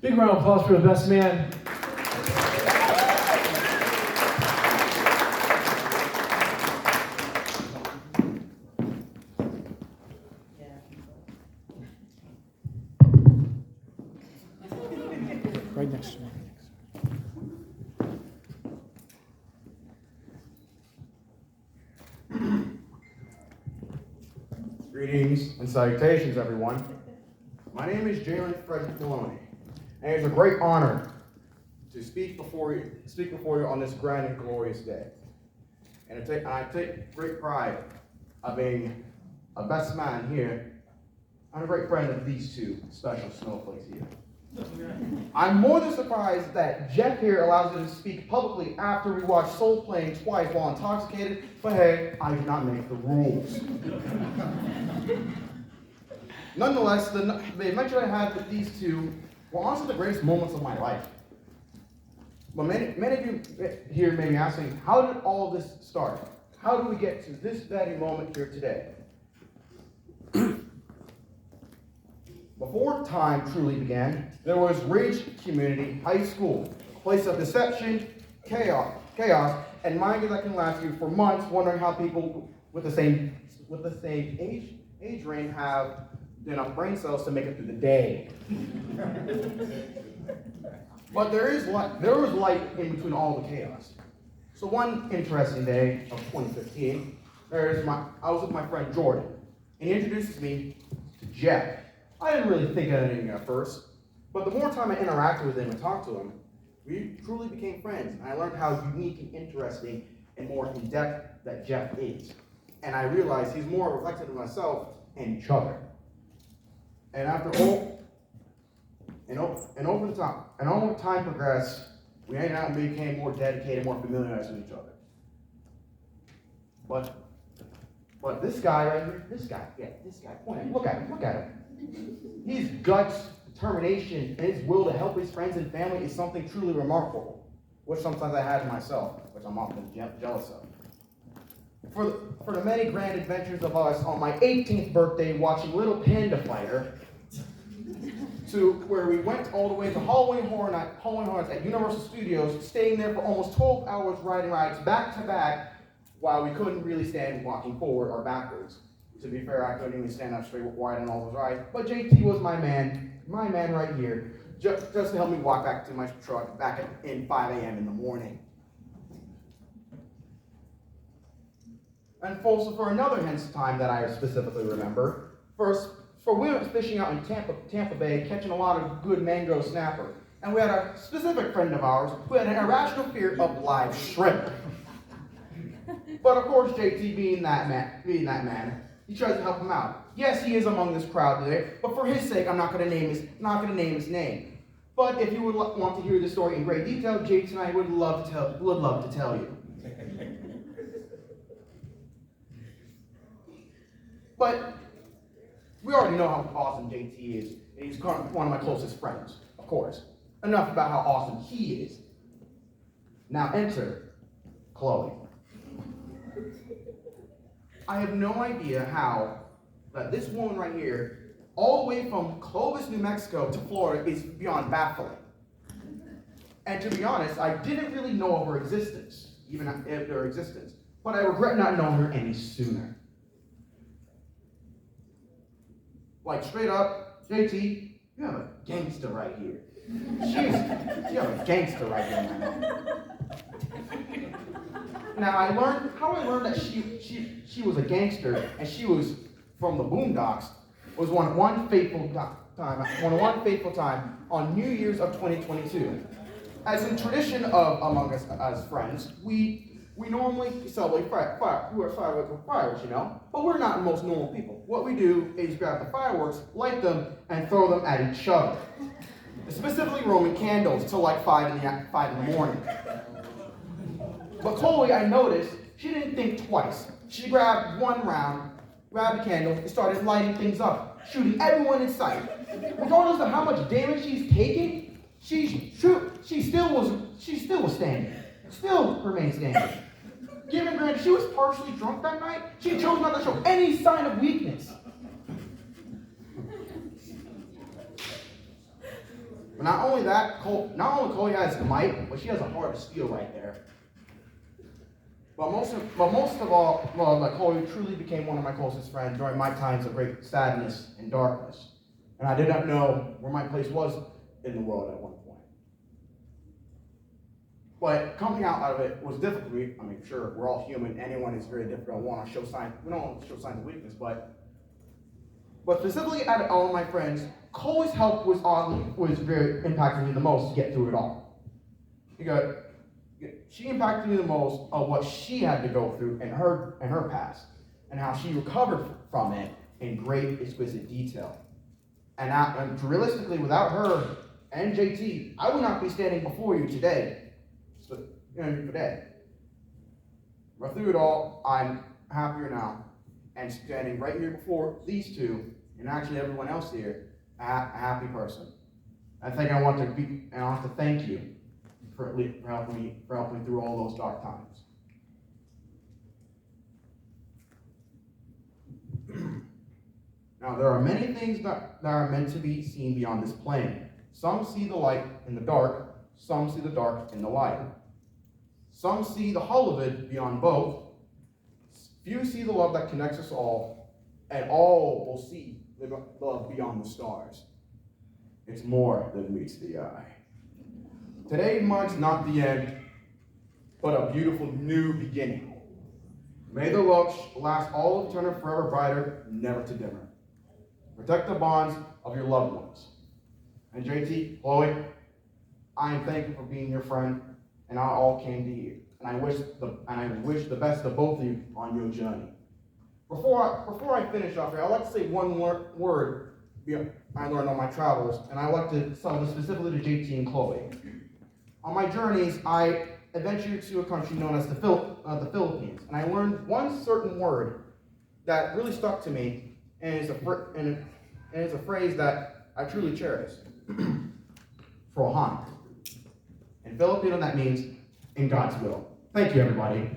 Big round of applause for the best man. Right next to me. Greetings and salutations, everyone. My name is Jalen Frederick Maloney, and it's a great honor to speak before you on this grand and glorious day. And I take great pride of being a best man here and a great friend of these two special snowflakes here. I'm more than surprised that Jeff here allows me to speak publicly after we watched Soul playing twice while intoxicated, but hey, I do not make the rules. Nonetheless, the adventure I had with these two were honestly the greatest moments of my life. But many of you here may be asking, how did all of this start? How do we get to this very moment here today? Before time truly began, there was Ridge Community High School, a place of deception, chaos, and mind that can last you for months, wondering how people with the same age range have enough brain cells to make it through the day. But there was light in between all the chaos. So one interesting day of 2015, I was with my friend Jordan, and he introduces me to Jeff. I didn't really think of anything at first, but the more time I interacted with him and talked to him, we truly became friends, and I learned how unique and interesting and more in-depth that Jeff is. And I realized he's more reflective of myself and each other. And over time progressed, we hanged out and became more dedicated, more familiarized with each other. But this guy right here, this guy, point at him, look at him. His guts, determination, and his will to help his friends and family is something truly remarkable, which sometimes I had myself, which I'm often jealous of. For the many grand adventures of us on my 18th birthday watching Little Panda Fighter, to where we went all the way to Halloween Horror Nights at Universal Studios, staying there for almost 12 hours riding rides back to back while we couldn't really stand walking forward or backwards. To be fair, I couldn't even stand up straight wide on all those rides, but JT was my man right here, just to help me walk back to my truck back in 5 a.m. in the morning. And also for another hence time that I specifically remember, we went fishing out in Tampa Bay, catching a lot of good mango snapper. And we had a specific friend of ours who had an irrational fear of live shrimp. But of course, JT being that man, he tries to help him out. Yes, he is among this crowd today, but for his sake, I'm not going to name his name. But if you would want to hear the story in great detail, JT and I would love to tell you. But we already know how awesome JT is. He's one of my closest friends, of course. Enough about how awesome he is. Now enter Chloe. I have no idea how that this woman right here, all the way from Clovis, New Mexico to Florida, is beyond baffling. And to be honest, I didn't really know of her existence, but I regret not knowing her any sooner. Like straight up, JT, you have a gangster right here. You have a gangster right here, man. Now I learned that she was a gangster and she was from the Boondocks was one fateful time on New Year's of 2022. As in tradition among us as friends, we normally celebrate fireworks with fireworks, but we're not most normal people. What we do is grab the fireworks, light them, and throw them at each other. Specifically Roman candles till like 5 in the morning. But Chloe, I noticed, she didn't think twice. She grabbed one round, grabbed a candle, and started lighting things up, shooting everyone in sight. Regardless of how much damage she's taking, she still was standing. Still remained standing. Given granted she was partially drunk that night, she chose not to show any sign of weakness. But not only that, Chloe has might, but she has a heart of steel right there. But most of all, Chloe truly became one of my closest friends during my times of great sadness and darkness. And I did not know where my place was in the world at one point. But coming out of it was difficult. I mean, sure, we're all human. Anyone is very difficult. We don't want to show signs of weakness, but specifically out of all of my friends, Chloe's help was very impacted me the most to get through it all. Because she impacted me the most of what she had to go through in her past, and how she recovered from it in great, exquisite detail. And realistically, without her and JT, I would not be standing before you today. But through it all, I'm happier now, and standing right here before these two, and actually everyone else here, a happy person. I want to thank you for helping me through all those dark times. Now, there are many things that are meant to be seen beyond this plane. Some see the light in the dark, some see the dark in the light. Some see the hollow of it beyond both. Few see the love that connects us all, and all will see the love beyond the stars. It's more than meets the eye. Today marks not the end, but a beautiful new beginning. May the love last all eternal, forever brighter, never to dimmer. Protect the bonds of your loved ones. And JT, Chloe, I am thankful for being your friend, and I all came to you. And I wish the best of both of you on your journey. Before I finish off here, I'd like to say one word I learned on my travels, and I'd like to tell this specifically to JT and Chloe. On my journeys, I adventured to a country known as the Philippines, and I learned one certain word that really stuck to me, and it's a phrase that I truly cherish. Frohan. In Filipino, that means in God's will. Thank you, everybody.